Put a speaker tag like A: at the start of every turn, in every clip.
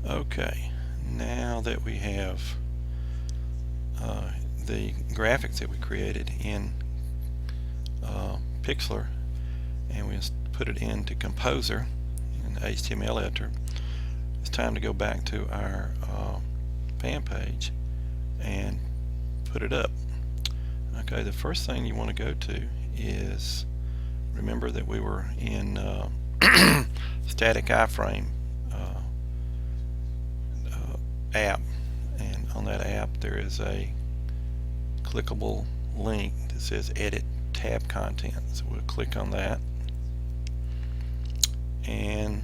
A: Okay, now that we have the graphics that we created in Pixlr, and we put it into Composer in the HTML editor, it's time to go back to our fan page and put it up. Okay, the first thing you want to go to is, remember that we were in static iframe app, and on that app there is a clickable link that says edit tab content. So we'll click on that, and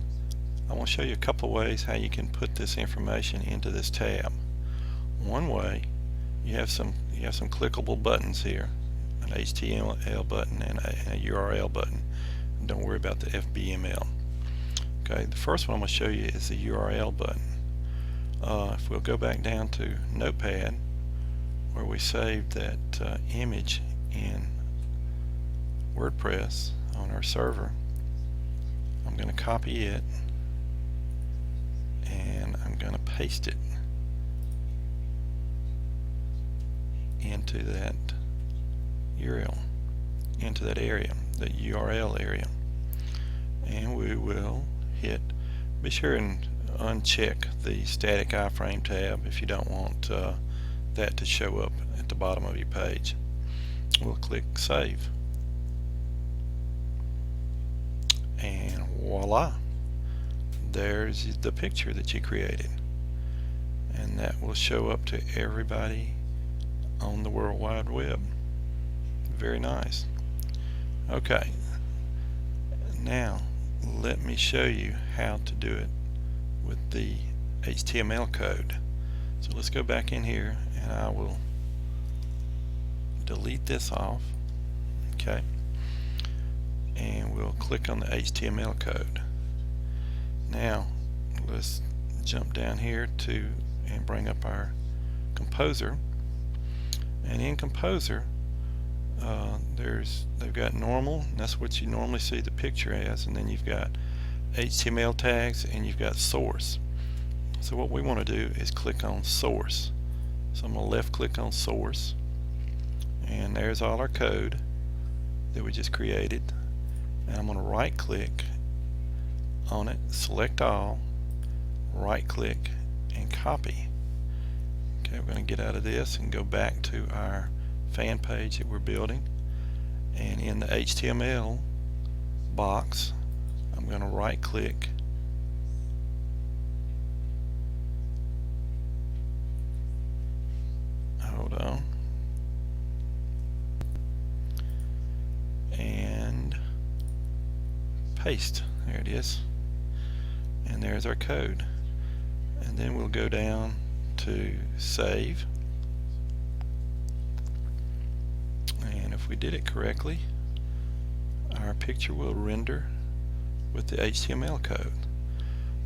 A: I want to show you a couple of ways how you can put this information into this tab. One way, you have some clickable buttons here, an HTML button and a URL button. Don't worry about the FBML. Okay, the first one I'm going to show you is the URL button. If we'll go back down to Notepad, where we saved that image in WordPress on our server, I'm going to copy it and I'm going to paste it into that URL, into that area, the URL area, and we will hit, be sure and uncheck the static iframe tab if you don't want that to show up at the bottom of your page. We'll click Save, and voila, there's the picture that you created, and that will show up to everybody on the World Wide Web. Very nice. Okay, now let me show you how to do it with the HTML code. So let's go back in here, and I will delete this off. Okay, and we'll click on the HTML code. Now let's jump down here to and bring up our Composer, and in Composer they've got normal, and that's what you normally see the picture as, and then you've got HTML tags and you've got source. So what we want to do is click on source. So I'm going to left click on source, and there's all our code that we just created, and I'm going to right click on it, select all, right click, and copy. Okay, we're going to get out of this and go back to our fan page that we're building, and in the HTML box I'm going to right click, hold on, and paste. There it is, and there's our code. And then we'll go down to save, and if we did it correctly, our picture will render with the HTML code.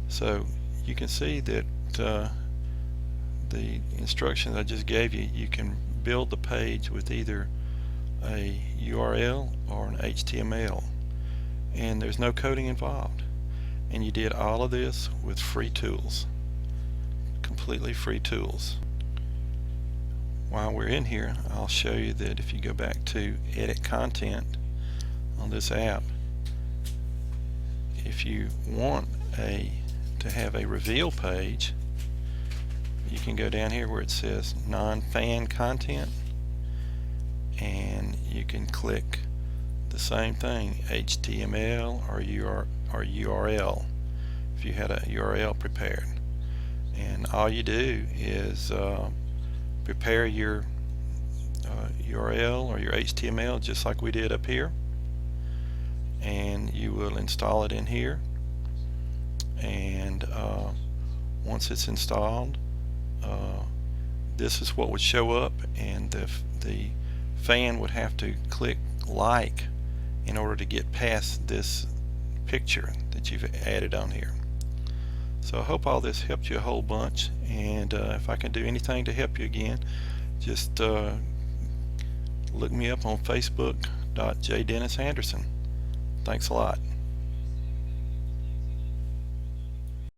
A: So you can see that the instructions I just gave you, you can build the page with either a URL or an HTML, and there's no coding involved, and you did all of this with free tools, completely free tools. While we're in here, I'll show you that if you go back to edit content on this app, if you want to have a reveal page, you can go down here where it says non-fan content, and you can click the same thing, HTML or URL, if you had a URL prepared. And all you do is prepare your URL or your HTML just like we did up here, and you will install it in here, and once it's installed, this is what would show up, and the fan would have to click like in order to get past this picture that you've added on here. So I hope all this helped you a whole bunch, and if I can do anything to help you again, just look me up on Facebook.JDennisAnderson. Thanks a lot.